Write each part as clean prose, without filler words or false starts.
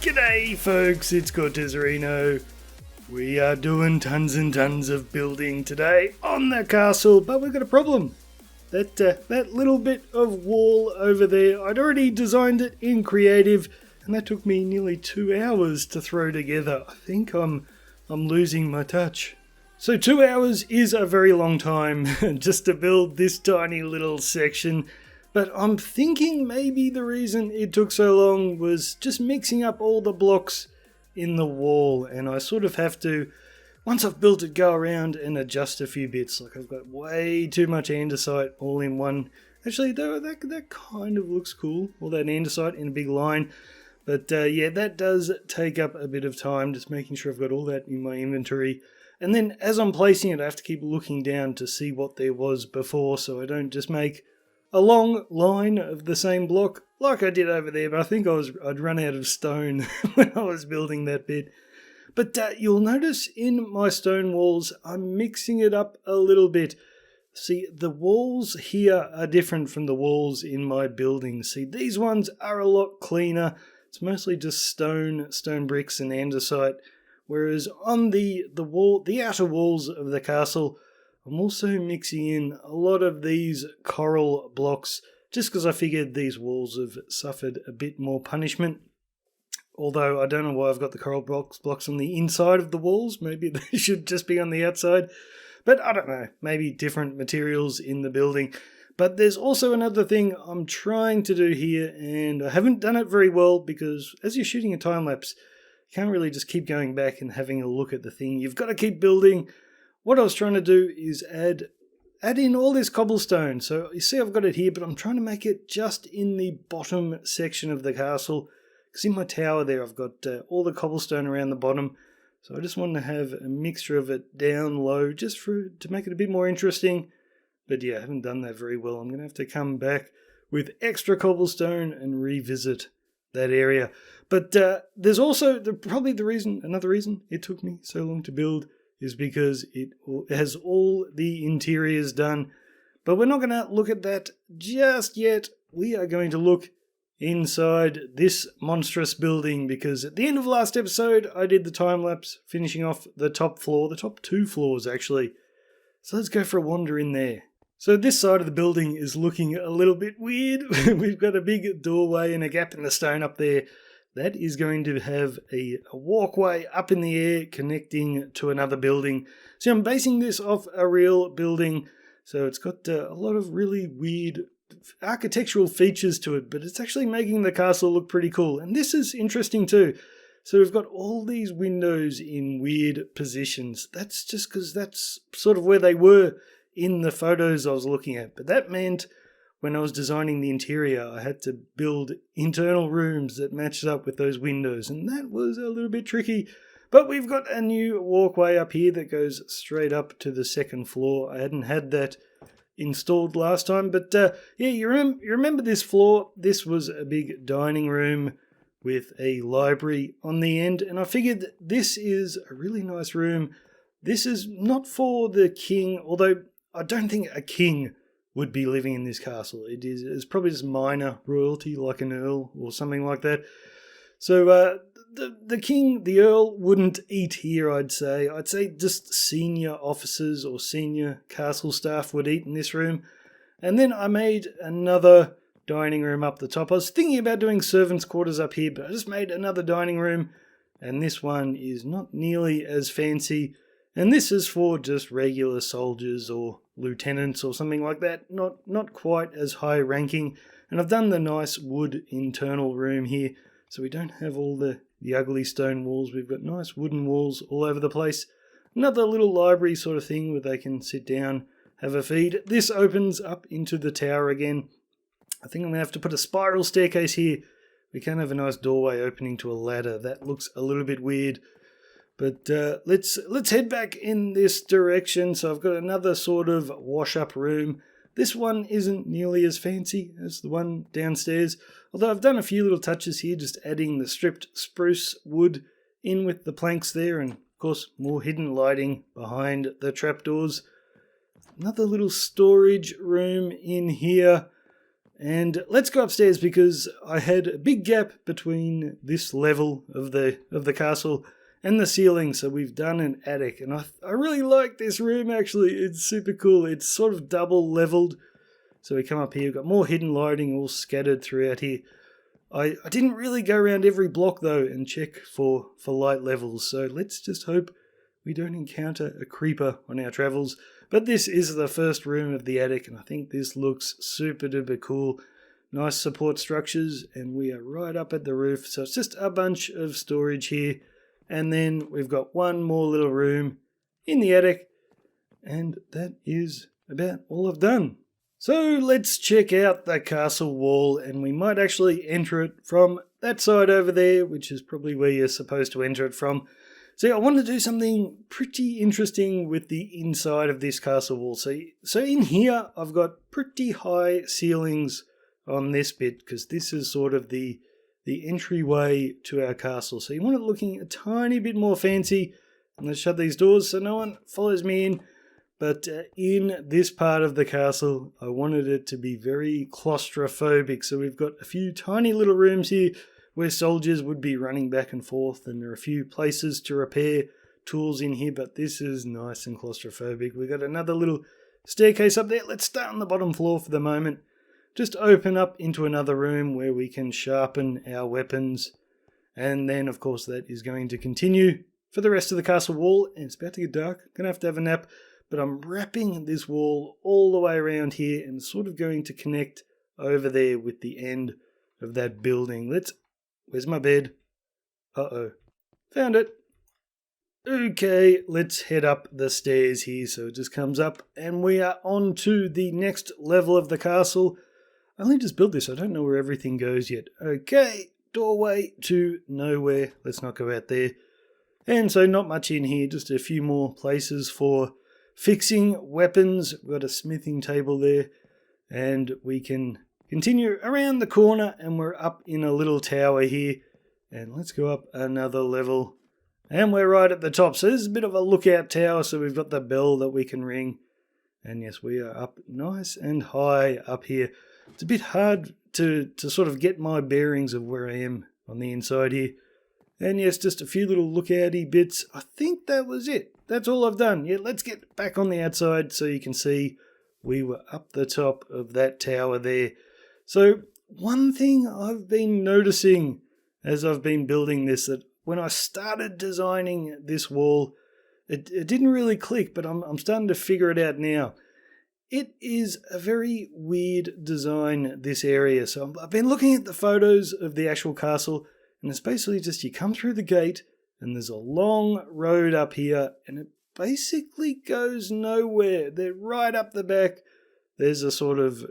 G'day folks, it's Cortezerino. We are doing tons and tons of building today on the castle, but we've got a problem. That little bit of wall over there, I'd already designed it in creative, and that took me nearly 2 hours to throw together. I think I'm losing my touch. So 2 hours is a very long time just to build this tiny little section. But I'm thinking maybe the reason it took so long was just mixing up all the blocks in the wall, and I sort of have to, once I've built it, go around and adjust a few bits. Like I've got way too much andesite all in one. Actually, though, that kind of looks cool, all that andesite in a big line. But yeah, that does take up a bit of time, just making sure I've got all that in my inventory. And then as I'm placing it, I have to keep looking down to see what there was before, so I don't just make a long line of the same block like I did over there, but I think I'd run out of stone when I was building that bit. But you'll notice in my stone walls, I'm mixing it up a little bit. See, the walls here are different from the walls in my building. See, these ones are a lot cleaner. It's mostly just stone bricks and andesite. Whereas on the outer walls of the castle, I'm also mixing in a lot of these coral blocks, just because I figured these walls have suffered a bit more punishment. Although I don't know why I've got the coral blocks on the inside of the walls. Maybe they should just be on the outside. But I don't know, maybe different materials in the building. But there's also another thing I'm trying to do here, and I haven't done it very well because as you're shooting a time-lapse, you can't really just keep going back and having a look at the thing. You've got to keep building. What I was trying to do is add in all this cobblestone. So you see I've got it here, but I'm trying to make it just in the bottom section of the castle. Because in my tower there, I've got all the cobblestone around the bottom. So I just want to have a mixture of it down low, just to make it a bit more interesting. But yeah, I haven't done that very well. I'm going to have to come back with extra cobblestone and revisit that area. But there's also another reason it took me so long to build is because it has all the interiors done. But we're not going to look at that just yet. We are going to look inside this monstrous building, because at the end of last episode, I did the time-lapse finishing off the top floor, the top 2 floors actually. So let's go for a wander in there. So this side of the building is looking a little bit weird. We've got a big doorway and a gap in the stone up there. That is going to have a walkway up in the air connecting to another building. So I'm basing this off a real building. So it's got a lot of really weird architectural features to it, but it's actually making the castle look pretty cool. And this is interesting too. So we've got all these windows in weird positions. That's just because that's sort of where they were in the photos I was looking at. But that meant when I was designing the interior, I had to build internal rooms that matched up with those windows, and that was a little bit tricky. But we've got a new walkway up here that goes straight up to the second floor. I hadn't had that installed last time, but yeah, you remember this floor? This was a big dining room with a library on the end, and I figured this is a really nice room. This is not for the king, although I don't think a king would be living in this castle. It's probably just minor royalty, like an earl or something like that. So the king, the earl, wouldn't eat here, I'd say. I'd say just senior officers or senior castle staff would eat in this room. And then I made another dining room up the top. I was thinking about doing servants' quarters up here, but I just made another dining room. And this one is not nearly as fancy. And this is for just regular soldiers or lieutenants or something like that. Not quite as high ranking. And I've done the nice wood internal room here, so we don't have all the ugly stone walls. We've got nice wooden walls all over the place. Another little library sort of thing where they can sit down, have a feed. This opens up into the tower again. I think I'm going to have to put a spiral staircase here. We can have a nice doorway opening to a ladder. That looks a little bit weird. But let's head back in this direction. So I've got another sort of wash-up room. This one isn't nearly as fancy as the one downstairs, although I've done a few little touches here, just adding the stripped spruce wood in with the planks there, and of course more hidden lighting behind the trapdoors. Another little storage room in here. And let's go upstairs because I had a big gap between this level of the castle and the ceiling, so we've done an attic. And I really like this room, actually. It's super cool. It's sort of double leveled. So we come up here, we've got more hidden lighting all scattered throughout here. I didn't really go around every block though and check for light levels, so let's just hope we don't encounter a creeper on our travels. But this is the first room of the attic, and I think this looks super duper cool. Nice support structures, and we are right up at the roof, so it's just a bunch of storage here. And then we've got one more little room in the attic, and that is about all I've done. So let's check out the castle wall, and we might actually enter it from that side over there, which is probably where you're supposed to enter it from. So I want to do something pretty interesting with the inside of this castle wall. So in here, I've got pretty high ceilings on this bit, because this is sort of the entryway to our castle. So you want it looking a tiny bit more fancy. I'm going to shut these doors so no one follows me in. But in this part of the castle, I wanted it to be very claustrophobic. So we've got a few tiny little rooms here where soldiers would be running back and forth, and there are a few places to repair tools in here, but this is nice and claustrophobic. We've got another little staircase up there. Let's start on the bottom floor for the moment. Just open up into another room where we can sharpen our weapons. And then, of course, that is going to continue for the rest of the castle wall. And it's about to get dark. Gonna have to have a nap. But I'm wrapping this wall all the way around here and sort of going to connect over there with the end of that building. Where's my bed? Uh-oh. Found it. Okay, let's head up the stairs here. So it just comes up and we are on to the next level of the castle. I only just built this. I don't know where everything goes yet. Okay, doorway to nowhere. Let's not go out there. And so not much in here. Just a few more places for fixing weapons. We've got a smithing table there, and we can continue around the corner, and we're up in a little tower here. And let's go up another level, and we're right at the top. So this is a bit of a lookout tower, so we've got the bell that we can ring. And yes, we are up nice and high up here. It's a bit hard to sort of get my bearings of where I am on the inside here. And yes, just a few little lookouty bits. I think that was it. That's all I've done. Yeah, let's get back on the outside so you can see we were up the top of that tower there. So one thing I've been noticing as I've been building this, that when I started designing this wall, it didn't really click, but I'm starting to figure it out now. It is a very weird design, this area. So I've been looking at the photos of the actual castle, and it's basically just you come through the gate, and there's a long road up here, and it basically goes nowhere. They're right up the back. There's a sort of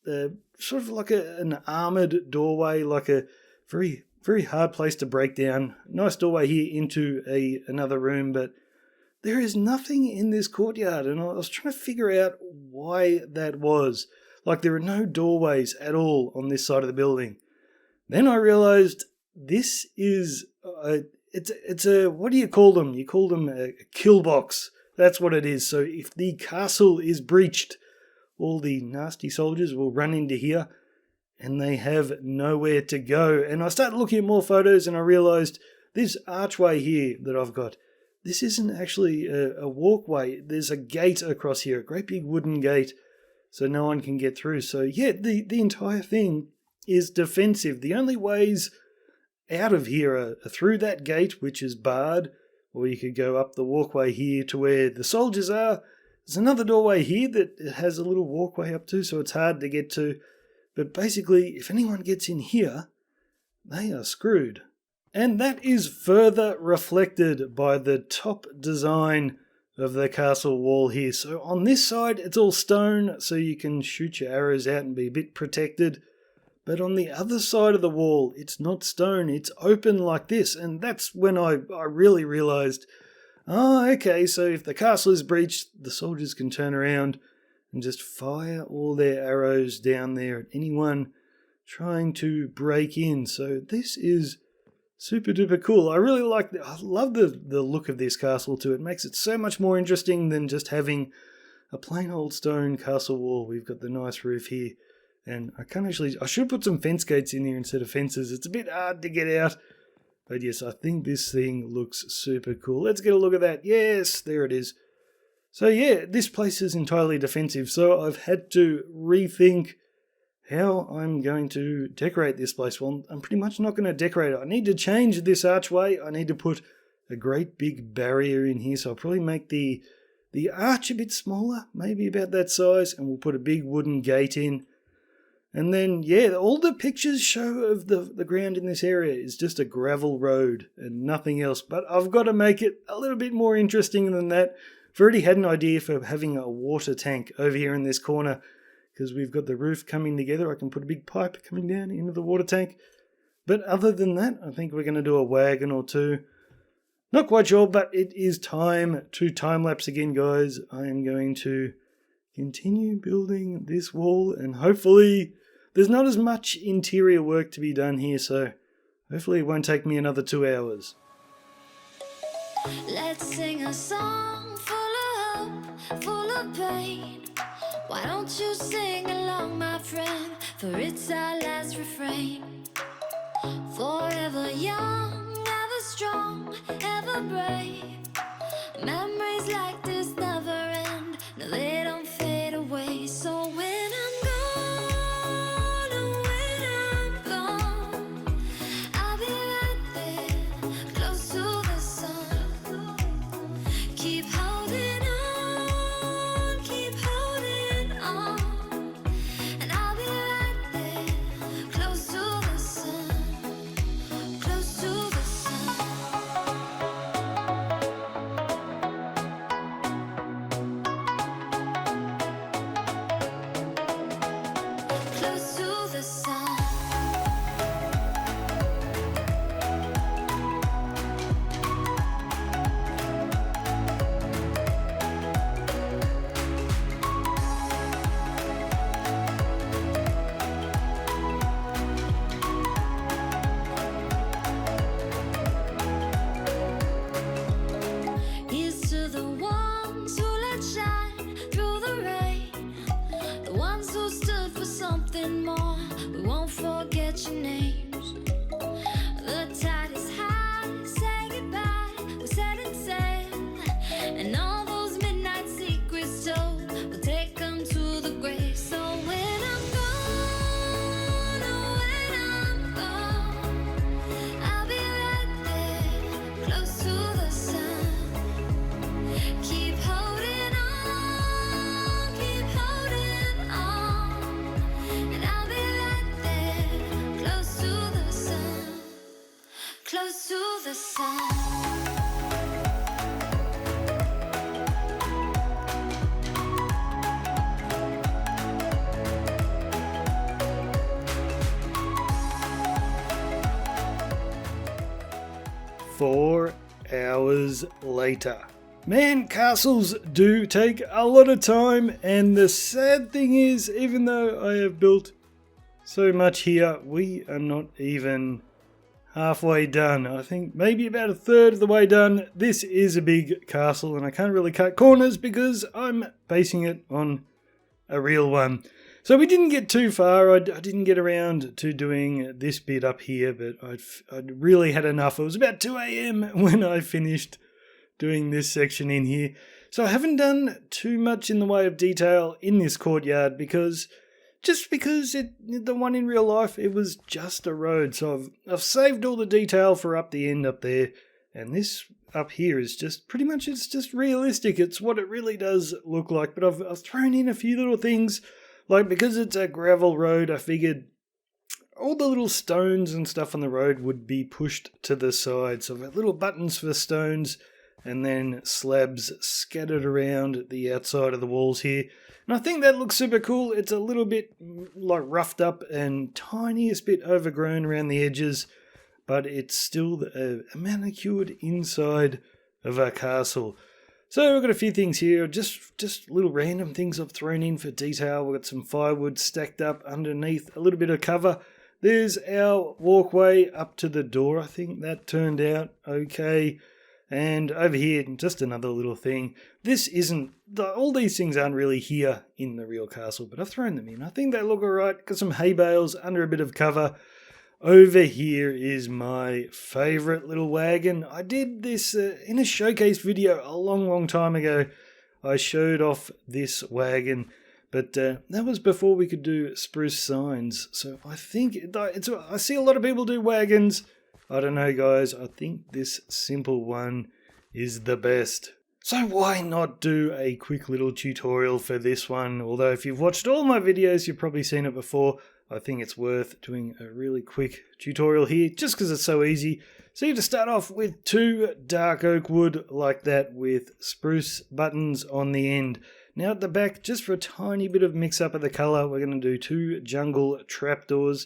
like an armoured doorway, like a very, very hard place to break down. Nice doorway here into another room, but there is nothing in this courtyard, and I was trying to figure out why that was. Like, there are no doorways at all on this side of the building. Then I realised this is it's a what do you call them? You call them a kill box. That's what it is. So if the castle is breached, all the nasty soldiers will run into here, and they have nowhere to go. And I started looking at more photos, and I realised this archway here that I've got, this isn't actually a walkway. There's a gate across here, a great big wooden gate, so no one can get through. So yeah, the entire thing is defensive. The only ways out of here are through that gate, which is barred, or you could go up the walkway here to where the soldiers are. There's another doorway here that it has a little walkway up to, so it's hard to get to. But basically, if anyone gets in here, they are screwed. And that is further reflected by the top design of the castle wall here. So on this side, it's all stone, so you can shoot your arrows out and be a bit protected. But on the other side of the wall, it's not stone, it's open like this. And that's when I really realised, okay, so if the castle is breached, the soldiers can turn around and just fire all their arrows down there at anyone trying to break in. So this is super duper cool. I really I love the look of this castle too. It makes it so much more interesting than just having a plain old stone castle wall. We've got the nice roof here, And I should put some fence gates in here instead of fences. It's a bit hard to get out. But yes, I think this thing looks super cool. Let's get a look at that. Yes, there it is. So yeah, this place is entirely defensive. So I've had to rethink how I'm going to decorate this place. Well, I'm pretty much not going to decorate it. I need to change this archway. I need to put a great big barrier in here. So I'll probably make the arch a bit smaller, maybe about that size. And we'll put a big wooden gate in. And then, yeah, all the pictures show of the ground in this area is just a gravel road and nothing else. But I've got to make it a little bit more interesting than that. I've already had an idea for having a water tank over here in this corner because we've got the roof coming together. I can put a big pipe coming down into the water tank. But other than that, I think we're going to do a wagon or two. Not quite sure, but it is time to time-lapse again, guys. I am going to continue building this wall and hopefully there's not as much interior work to be done here, so hopefully it won't take me another 2 hours. Let's sing a song full of hope, full of pain. Why don't you sing along, my friend, for it's our last refrain. Forever young, ever strong, ever brave. Memories like this never end, no they don't fade away. So when I'm gone, oh when I'm gone, I'll be right there, close to the sun. Keep holding on, and I'll be right there, close to the sun, close to the sun. Close to the sun. 'Here's to the ones who let shine through the rain, the ones who stood for something more. We won't forget your names. The tide is high, say goodbye, we're setting sail, and all those midnight secrets told, we'll take them to the grave. So when I'm gone, oh when I'm gone, I'll be right there, close to the sun. Keep holding on, and I'll be right there, close to the sun, close to the sun. 4 hours later. Man, castles do take a lot of time, and the sad thing is, even though I have built so much here, we are not even halfway done. I think maybe about a third of the way done. This is a big castle, and I can't really cut corners because I'm basing it on a real one. So we didn't get too far. I didn't get around to doing this bit up here, but I'd really had enough. It was about 2 a.m. when I finished doing this section in here. So I haven't done too much in the way of detail in this courtyard because the one in real life, it was just a road. So I've saved all the detail for up the end up there. And this up here is just pretty much, it's just realistic. It's what it really does look like. But I've thrown in a few little things. Like, because it's a gravel road, I figured all the little stones and stuff on the road would be pushed to the side. So I've got little buttons for stones and then slabs scattered around the outside of the walls here. And I think that looks super cool. It's a little bit like roughed up and tiniest bit overgrown around the edges, but it's still a manicured inside of our castle. So we've got a few things here, just little random things I've thrown in for detail. We've got some firewood stacked up underneath, a little bit of cover. There's our walkway up to the door. I think that turned out okay. And over here, just another little thing. This isn't, all these things aren't really here in the real castle, but I've thrown them in. I think they look alright. Got some hay bales under a bit of cover. Over here is my favourite little wagon. I did this in a showcase video a long time ago. I showed off this wagon, but that was before we could do spruce signs. So I think, I see a lot of people do wagons. I don't know, guys. I think this simple one is the best. So why not do a quick little tutorial for this one? Although if you've watched all my videos, you've probably seen it before. I think it's worth doing a really quick tutorial here just because it's so easy. So you have to start off with 2 dark oak wood like that with spruce buttons on the end. Now at the back, just for a tiny bit of mix up of the colour, we're going to do 2 jungle trapdoors.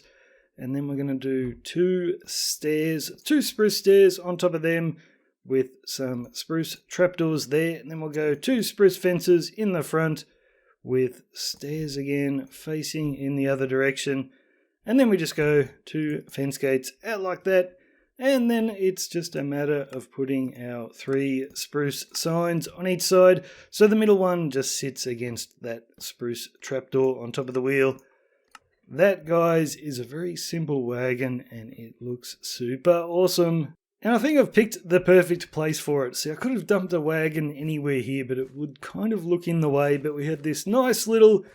And then we're going to do 2 stairs, 2 spruce stairs on top of them with some spruce trapdoors there. And then we'll go 2 spruce fences in the front with stairs again facing in the other direction. And then we just go 2 fence gates out like that. And then it's just a matter of putting our 3 spruce signs on each side. So the middle one just sits against that spruce trapdoor on top of the wheel. That, guys, is a very simple wagon and it looks super awesome. And I think I've picked the perfect place for it. See, I could have dumped a wagon anywhere here, but it would kind of look in the way. But we had this nice little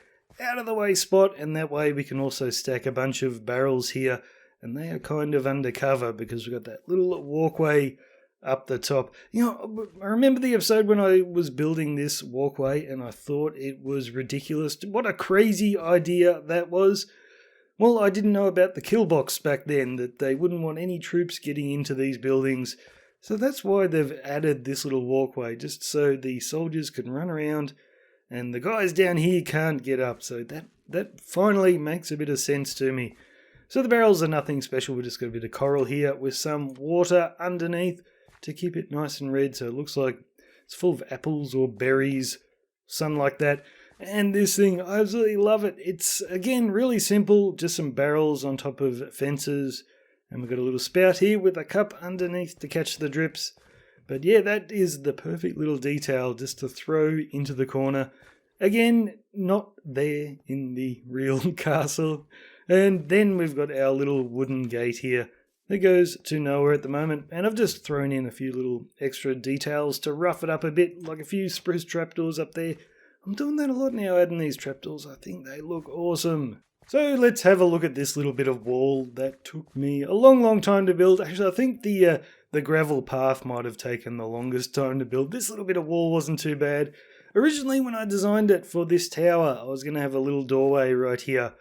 out of the way spot, and that way we can also stack a bunch of barrels here. And they are kind of undercover because we've got that little walkway up the top. You know, I remember the episode when I was building this walkway and I thought it was ridiculous. What a crazy idea that was. Well, I didn't know about the kill box back then, that they wouldn't want any troops getting into these buildings. So that's why they've added this little walkway, just so the soldiers can run around and the guys down here can't get up. So that finally makes a bit of sense to me. So the barrels are nothing special. We've just got a bit of coral here with some water underneath to keep it nice and red. So it looks like it's full of apples or berries, something like that. And this thing, I absolutely love it. It's, again, really simple. Just some barrels on top of fences. And we've got a little spout here with a cup underneath to catch the drips. But yeah, that is the perfect little detail just to throw into the corner. Again, not there in the real castle. And then we've got our little wooden gate here that goes to nowhere at the moment. And I've just thrown in a few little extra details to rough it up a bit, like a few spruce trapdoors up there. I'm doing that a lot now, adding these trapdoors. I think they look awesome. So let's have a look at this little bit of wall that took me a long time to build. Actually, I think the gravel path might have taken the longest time to build. This little bit of wall wasn't too bad. Originally, when I designed it for this tower, I was going to have a little doorway right here.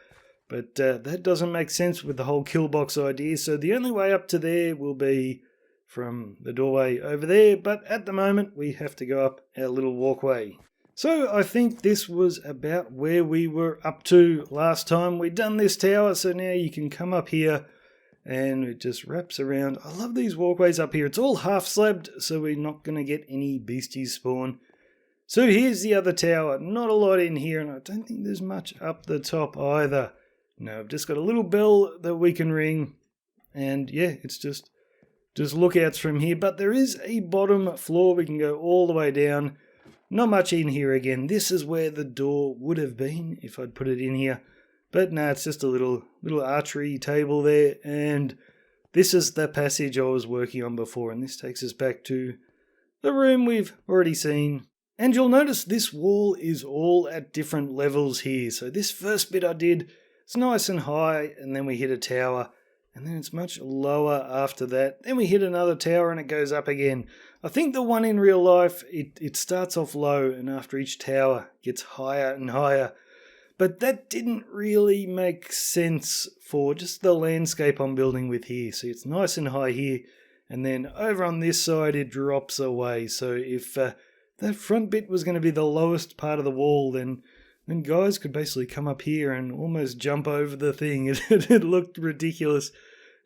But that doesn't make sense with the whole kill box idea. So the only way up to there will be from the doorway over there. But at the moment, we have to go up our little walkway. So I think this was about where we were up to last time we'd done this tower. So now you can come up here and it just wraps around. I love these walkways up here. It's all half slabbed, so we're not going to get any beasties spawn. So here's the other tower. Not a lot in here, and I don't think there's much up the top either. No, I've just got a little bell that we can ring. And yeah, it's just lookouts from here. But there is a bottom floor. We can go all the way down. Not much in here again. This is where the door would have been if I'd put it in here. But no, it's just a little archery table there. And this is the passage I was working on before. And this takes us back to the room we've already seen. And you'll notice this wall is all at different levels here. So this first bit I did, it's nice and high. And then we hit a tower. And then it's much lower after that. Then we hit another tower and it goes up again. I think the one in real life, it starts off low and after each tower gets higher and higher. But that didn't really make sense for just the landscape I'm building with here. See, it's nice and high here. And then over on this side, it drops away. So if that front bit was going to be the lowest part of the wall, then guys could basically come up here and almost jump over the thing. It looked ridiculous.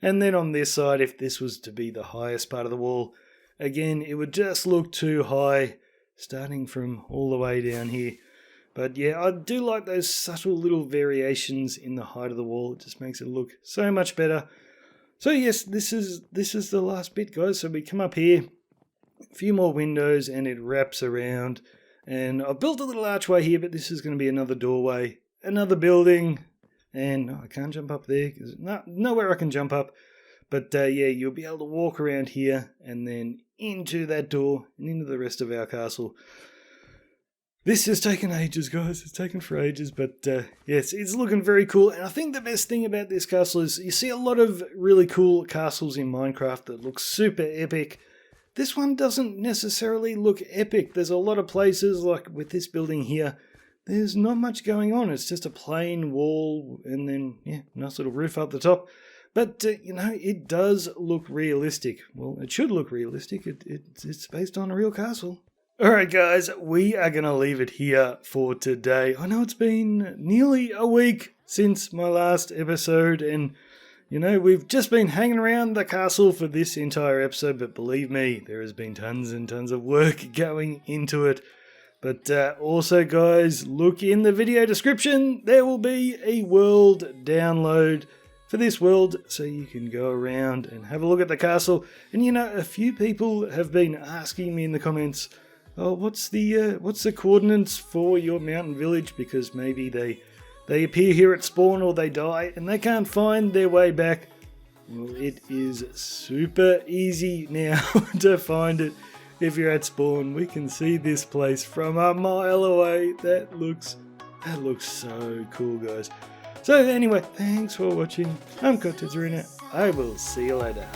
And then on this side, if this was to be the highest part of the wall, again, it would just look too high, starting from all the way down here. But yeah, I do like those subtle little variations in the height of the wall. It just makes it look so much better. So yes, this is the last bit, guys. So we come up here. A few more windows and it wraps around. And I've built a little archway here, but this is going to be another doorway, another building. And I can't jump up there because nowhere I can jump up. But yeah, you'll be able to walk around here and then into that door and into the rest of our castle. This has taken ages, guys. It's taken for ages, but yes, it's looking very cool. And I think the best thing about this castle is you see a lot of really cool castles in Minecraft that look super epic. This one doesn't necessarily look epic. There's a lot of places, like with this building here, there's not much going on. It's just a plain wall and then, yeah, nice little roof up the top. But, you know, it does look realistic. Well, it should look realistic. It's based on a real castle. Alright guys, we are going to leave it here for today. I know it's been nearly a week since my last episode, and you know, we've just been hanging around the castle for this entire episode, but believe me, there has been tons and tons of work going into it. But also guys, look in the video description, there will be a world download for this world, so you can go around and have a look at the castle. And you know, a few people have been asking me in the comments, oh, what's the coordinates for your mountain village? Because maybe they appear here at spawn or they die and they can't find their way back. Well, it is super easy now to find it if you're at spawn. We can see this place from a mile away. That looks so cool, guys. So anyway, thanks for watching. I'm Cortezerino. I will see you later.